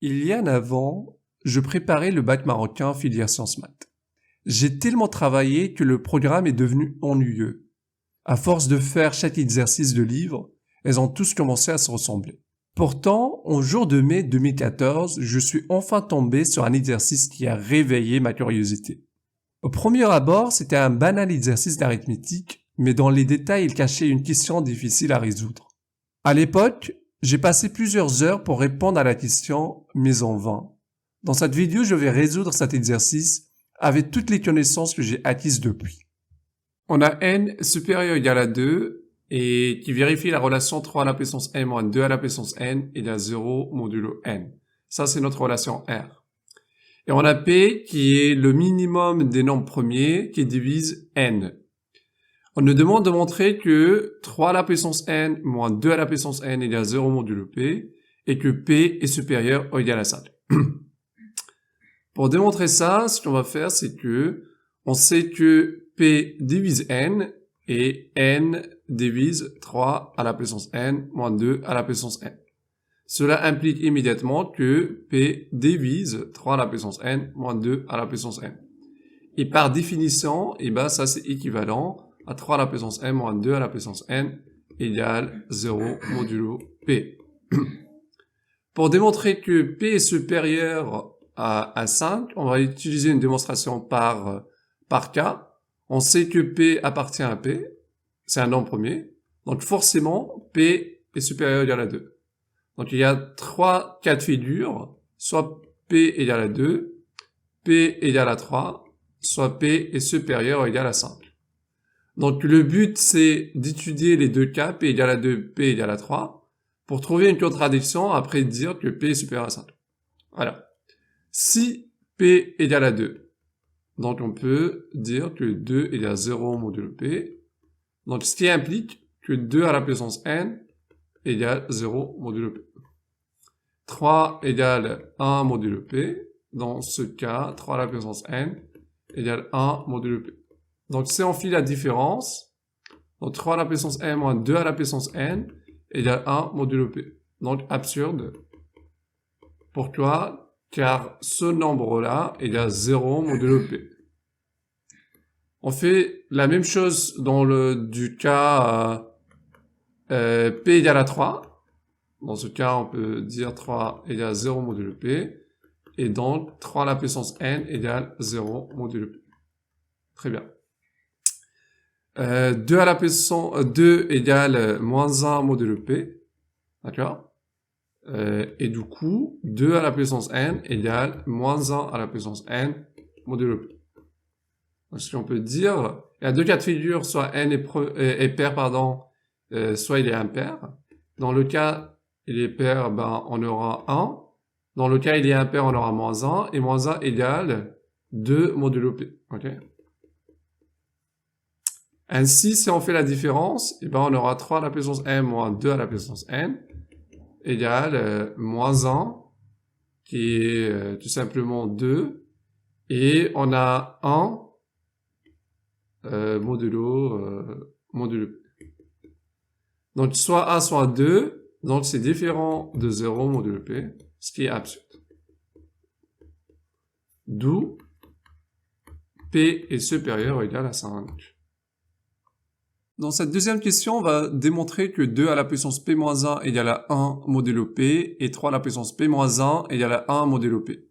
Il y a un avant, je préparais le bac marocain filière sciences maths. J'ai tellement travaillé que le programme est devenu ennuyeux. À force de faire chaque exercice de livre, elles ont tous commencé à se ressembler. Pourtant, au jour de mai 2014, je suis enfin tombé sur un exercice qui a réveillé ma curiosité. Au premier abord, c'était un banal exercice d'arithmétique, mais dans les détails, il cachait une question difficile à résoudre. À l'époque, j'ai passé plusieurs heures pour répondre à la question, mais en vain. Dans cette vidéo, je vais résoudre cet exercice avec toutes les connaissances que j'ai acquises depuis. On a n supérieur ou égal à 2 et qui vérifie la relation 3 à la puissance n moins 2 à la puissance n égale 0 modulo n. Ça, c'est notre relation R. Et on a P qui est le minimum des nombres premiers qui divise n. On nous demande de montrer que 3 à la puissance n moins 2 à la puissance n égale 0 modulo P et que P est supérieur ou égal à 5. Pour démontrer ça, ce qu'on va faire, c'est que on sait que P divise n et n divise 3 à la puissance n moins 2 à la puissance n. Cela implique immédiatement que P divise 3 à la puissance n moins 2 à la puissance n. Et par définition, ça c'est équivalent à 3 à la puissance n moins 2 à la puissance n égale 0 modulo P. Pour démontrer que P est supérieur à 5, on va utiliser une démonstration par cas. On sait que P appartient à P, c'est un nombre premier, donc forcément P est supérieur ou égal à 2. Donc il y a 3 cas de figure, soit P égale à 2, P égale à 3, soit P est supérieur ou égal à 5. Donc le but c'est d'étudier les deux cas, P égale à 2, P égale à 3, pour trouver une contradiction après dire que P est supérieur à 5. Voilà. Si P égale à 2, donc on peut dire que 2 égale 0 modulo P, donc ce qui implique que 2 à la puissance n égale 0 modulo P. 3 égale 1 modulo P, dans ce cas, 3 à la puissance n égale 1 modulo P. Donc si on fait la différence, donc 3 à la puissance n moins 2 à la puissance n égale 1 modulo P. Donc absurde. Pourquoi? Car ce nombre-là égale 0 modulo P. On fait la même chose dans du cas P égale à 3. Dans ce cas, on peut dire 3 égale 0 modulo P. Et donc, 3 à la puissance n égale 0 modulo P. Très bien. 2 à la puissance 2 égale moins 1 modulo P. D'accord? Et du coup, 2 à la puissance n égale moins 1 à la puissance n modulo P. Donc, ce qu'on peut dire, il y a deux cas de figure, soit n est pair, soit il est impair. Dans le cas, il est pair, on aura 1. Dans le cas, il est impair, on aura moins 1. Et moins 1 égale 2 modulo P. Ok? Ainsi, si on fait la différence, on aura 3 à la puissance n moins 2 à la puissance n égale moins 1, qui est tout simplement 2. Et on a 1 modulo P. Donc, soit 1, soit 2. Donc, c'est différent de 0 modulo P, ce qui est absurde. D'où P est supérieur ou égal à 5. Dans cette deuxième question, on va démontrer que 2 à la puissance P-1 égale à 1 modulo P et 3 à la puissance P-1 égale à 1 modulo P.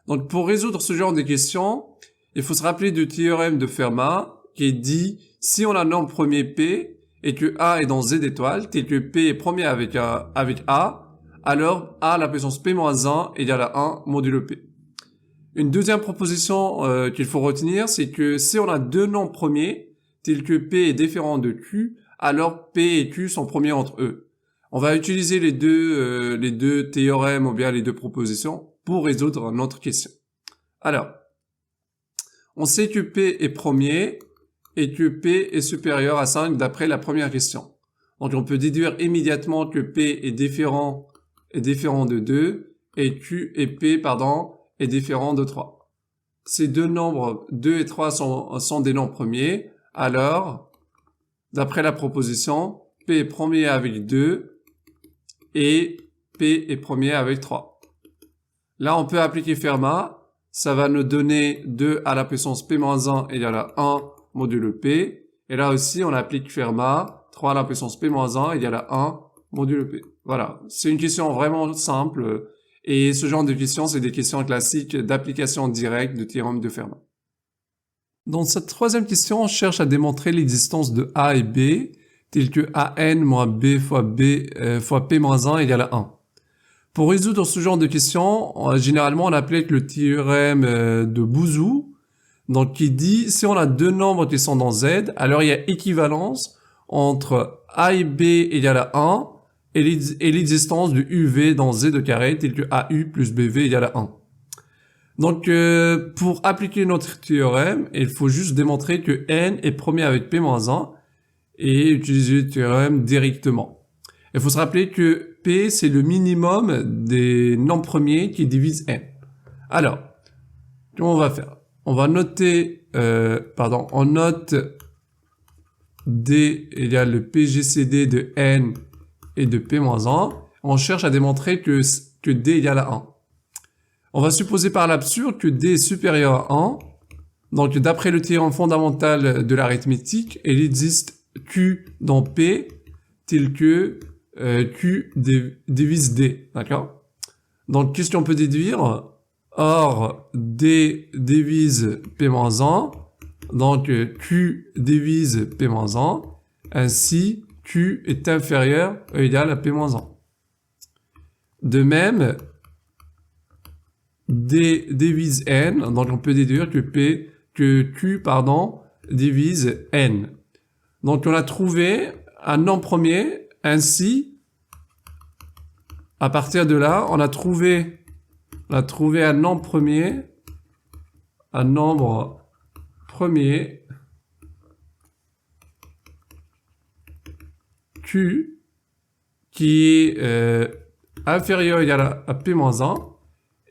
Donc, pour résoudre ce genre de questions, il faut se rappeler du théorème de Fermat qui dit si on a un nombre premier P et que A est dans Z étoile, tel que P est premier avec A, alors A à la puissance P-1 égale à 1 modulo P. Une deuxième proposition qu'il faut retenir, c'est que si on a deux nombres premiers, tels que P est différent de Q, alors P et Q sont premiers entre eux. On va utiliser les deux théorèmes ou bien les deux propositions pour résoudre notre question. Alors, on sait que P est premier et que P est supérieur à 5 d'après la première question. Donc on peut déduire immédiatement que P est différent de 2 et Q et P, est différent de 3. Ces deux nombres, 2 et 3, sont des nombres premiers. Alors, d'après la proposition, P est premier avec 2 et P est premier avec 3. Là, on peut appliquer Fermat. Ça va nous donner 2 à la puissance P-1 égale à 1 modulo P. Et là aussi, on applique Fermat. 3 à la puissance P-1 égale à 1 modulo P. Voilà. C'est une question vraiment simple. Et ce genre de questions, c'est des questions classiques d'application directe de théorème de Fermat. Dans cette troisième question, on cherche à démontrer l'existence de A et B, telles que AN moins B fois P-1 égale à 1. Pour résoudre ce genre de questions, généralement on applique le théorème de Bouzou, donc qui dit si on a deux nombres qui sont dans Z, alors il y a équivalence entre A et B égale à 1 et l'existence de UV dans Z de carré tel que AU plus BV égale à 1. Donc pour appliquer notre théorème, il faut juste démontrer que N est premier avec P-1 et utiliser le théorème directement. Il faut se rappeler que P, c'est le minimum des nombres premiers qui divisent N. Alors, comment on va faire? On va noter, on note D égale le PGCD de N et de P-1. On cherche à démontrer que D égale à 1. On va supposer par l'absurde que D est supérieur à 1. Donc, d'après le théorème fondamental de l'arithmétique, il existe Q dans P tel que Q divise D, d'accord? Donc, qu'est-ce qu'on peut déduire? Or, D divise P-1, donc Q divise P-1, ainsi Q est inférieur ou égal à P-1. De même, D divise N, donc on peut déduire que Q, divise N. Donc, on a trouvé un nombre premier. Ainsi, à partir de là, on a trouvé un nombre premier, Q, qui est inférieur ou égal à P-1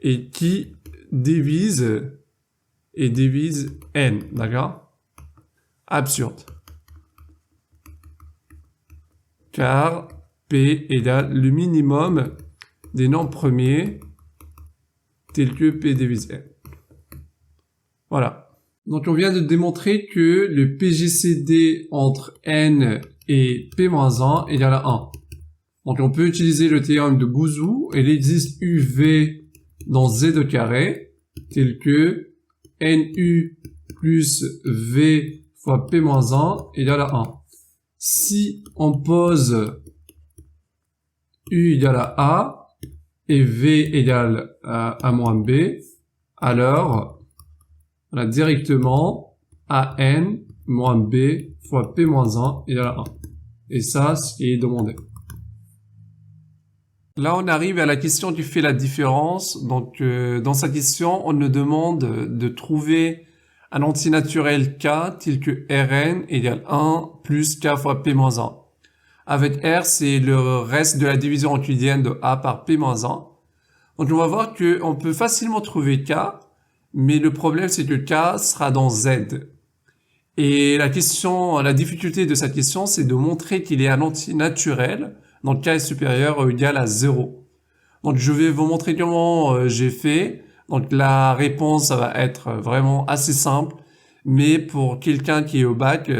et qui divise N, d'accord? Absurde. Car P égale le minimum des nombres premiers tels que P divise N. Voilà. Donc on vient de démontrer que le PGCD entre N et P-1 égale à 1. Donc on peut utiliser le théorème de Bouzou et il existe UV dans Z de carré tel que NU plus V fois P-1 égale à 1. Si on pose U égale à A et V égale à A moins B, alors on a directement AN moins B fois P-1 égale à 1. Et ça, ce qui est demandé. Là, on arrive à la question qui fait la différence. Donc, dans sa question, on nous demande de trouver un antinaturel K tel que Rn égale 1 plus K fois P-1. Avec R, c'est le reste de la division euclidienne de A par P-1. Donc, on va voir qu'on peut facilement trouver K, mais le problème, c'est que K sera dans Z. Et la difficulté de cette question, c'est de montrer qu'il est un antinaturel, donc K est supérieur ou égal à 0. Donc, je vais vous montrer comment j'ai fait. Donc, la réponse, ça va être vraiment assez simple. Mais pour quelqu'un qui est au bac,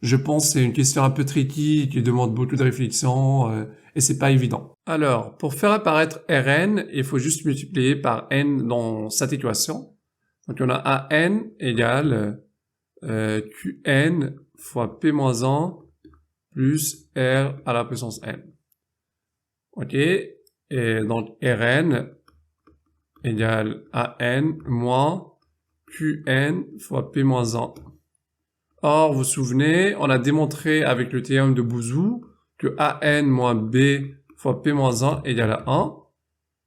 je pense que c'est une question un peu tricky, qui demande beaucoup de réflexion, et c'est pas évident. Alors, pour faire apparaître Rn, il faut juste multiplier par n dans cette équation. Donc, on a AN égale Qn fois P-1 plus R à la puissance n. Ok, et donc Rn égale AN moins Qn fois P-1. Or, vous vous souvenez, on a démontré avec le théorème de Bouzou que AN moins B fois P-1 égale à 1.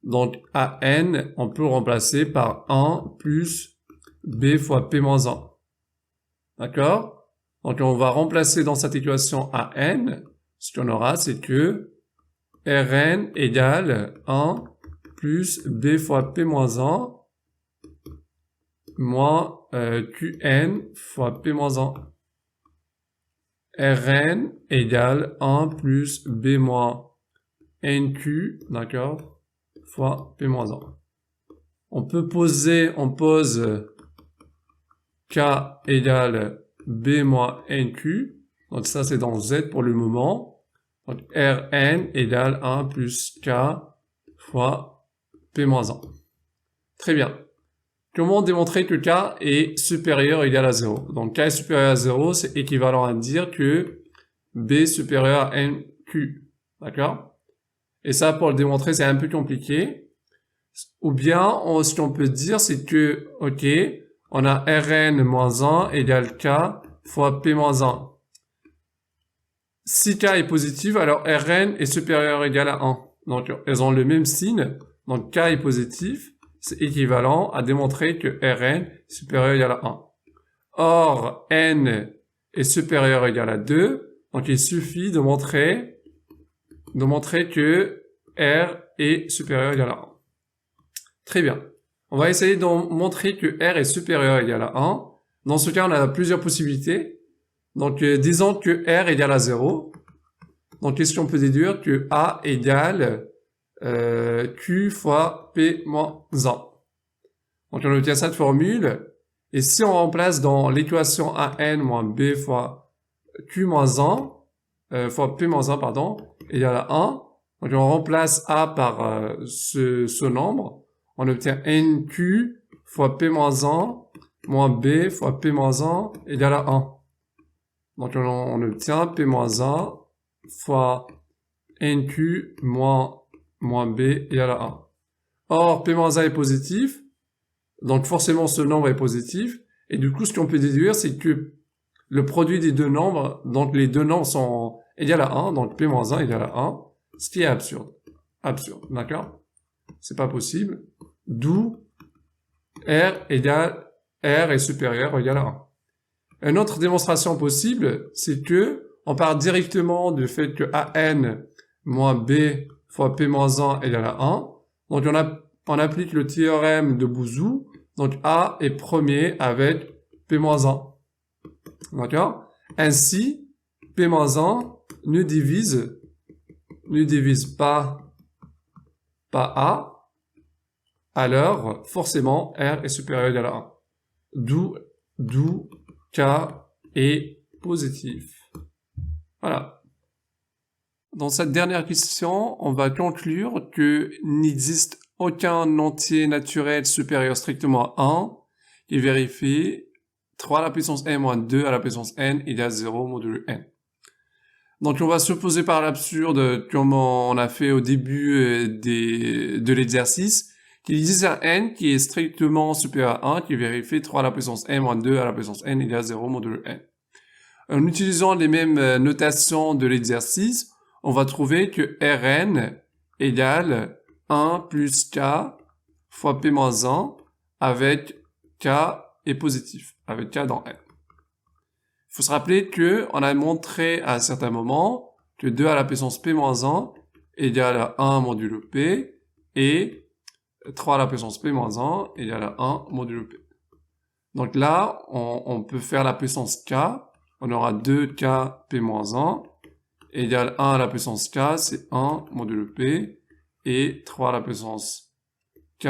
Donc, AN, on peut le remplacer par 1 plus B fois P-1. D'accord? Donc, on va remplacer dans cette équation AN. Ce qu'on aura, c'est que Rn égale 1 plus B fois P-1 moins Qn fois P-1. Rn égale 1 plus B moins NQ, d'accord, fois P-1. on pose K égale B moins NQ. Donc ça, c'est dans Z pour le moment. Donc Rn égale 1 plus K fois P moins 1. Très bien. Comment démontrer que K est supérieur ou égal à 0? Donc K est supérieur à 0, c'est équivalent à dire que B est supérieur à NQ. D'accord? Et ça, pour le démontrer, c'est un peu compliqué. Ou bien, ce qu'on peut dire, c'est que, ok, on a Rn moins 1 égale K fois P moins 1. Si K est positif, alors Rn est supérieur ou égal à 1. Donc, elles ont le même signe. Donc, K est positif. C'est équivalent à démontrer que Rn est supérieur ou égal à 1. Or, N est supérieur ou égal à 2. Donc, il suffit de montrer que R est supérieur ou égal à 1. Très bien. On va essayer de montrer que R est supérieur ou égal à 1. Dans ce cas, on a plusieurs possibilités. Donc, disons que R égale à 0. Donc, qu'est-ce qu'on peut déduire? Que A égale Q fois P moins 1. Donc, on obtient cette formule. Et si on remplace dans l'équation AN moins B fois Q moins 1, fois P moins 1, pardon, égale à 1. Donc, on remplace A par ce nombre. On obtient NQ fois P moins 1 moins B fois P moins 1 égale à 1. Donc, on obtient P moins 1 fois NQ moins B égale à 1. Or, P moins 1 est positif. Donc, forcément, ce nombre est positif. Et du coup, ce qu'on peut déduire, c'est que le produit des deux nombres, donc les deux nombres sont égaux à 1. Donc, P moins 1 égale à 1. Ce qui est absurde. Absurde, d'accord? C'est pas possible. D'où R est supérieur ou égal à 1. Une autre démonstration possible, c'est que on part directement du fait que AN moins B fois P moins 1 égale à 1. Donc on applique le théorème de Bouzou. Donc A est premier avec P moins 1. D'accord? Ainsi, P moins 1 ne divise pas A. Alors, forcément, R est supérieur ou égal à 1. D'où K est positif. Voilà. Dans cette dernière question, on va conclure que n'existe aucun entier naturel supérieur strictement à 1 qui vérifie 3 à la puissance n moins 2 à la puissance n égale 0 modulo n. Donc on va supposer par l'absurde, comme on a fait au début de l'exercice, qu'il existe un n qui est strictement supérieur à 1 qui vérifie 3 à la puissance n moins 2 à la puissance n égale 0 modulo n. En utilisant les mêmes notations de l'exercice, on va trouver que Rn égale 1 plus K fois P moins 1 avec K est positif, avec K dans N. Il faut se rappeler que on a montré à un certain moment que 2 à la puissance P moins 1 égale à 1 modulo P et 3 à la puissance P moins 1 égale à 1 modulo P. Donc là, on peut faire la puissance K. On aura 2K P moins 1 égale 1 à la puissance K, c'est 1 modulo P, et 3 à la puissance K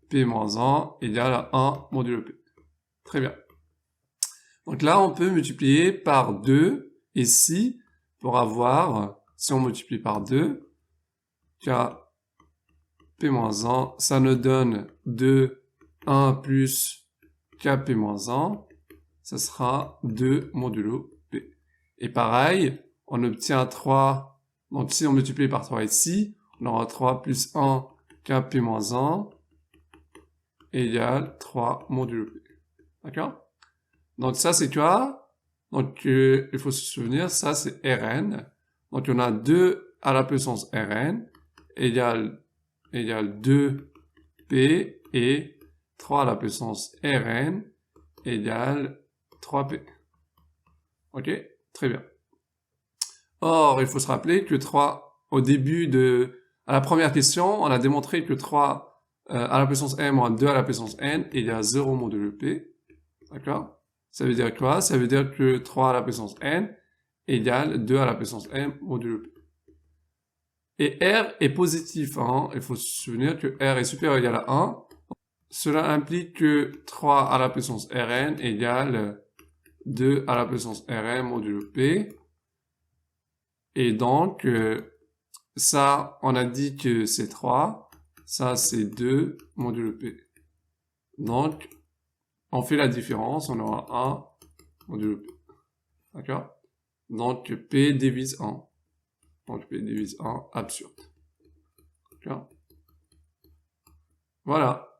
P moins 1 égale à 1 modulo P. Très bien. Donc là, on peut multiplier par 2 ici pour avoir, si on multiplie par 2, K P moins 1, ça nous donne 2, 1 plus K P moins 1, ça sera 2 modulo P. Et pareil, on obtient 3, donc si on multiplie par 3 ici, on aura 3 plus 1 K P moins 1 égale 3 modulo P. D'accord? Donc ça c'est quoi? Donc il faut se souvenir, ça c'est Rn. Donc on a 2 à la puissance Rn égale 2P et 3 à la puissance Rn égale 3P. Ok? Très bien. Or, il faut se rappeler que 3, à la première question, on a démontré que 3 à la puissance n moins 2 à la puissance n égale 0 modulo P. D'accord? Ça veut dire quoi? Ça veut dire que 3 à la puissance n égale 2 à la puissance n modulo P. Et R est positif, hein. Il faut se souvenir que R est supérieur ou égal à 1. cela implique que 3 à la puissance Rn égale 2 à la puissance Rn modulo P. Et donc, ça, on a dit que c'est 3. Ça, c'est 2 modulo P. Donc, on fait la différence. On aura 1 modulo P. D'accord? Donc, P divise 1. Donc, P divise 1, absurde. D'accord? Voilà.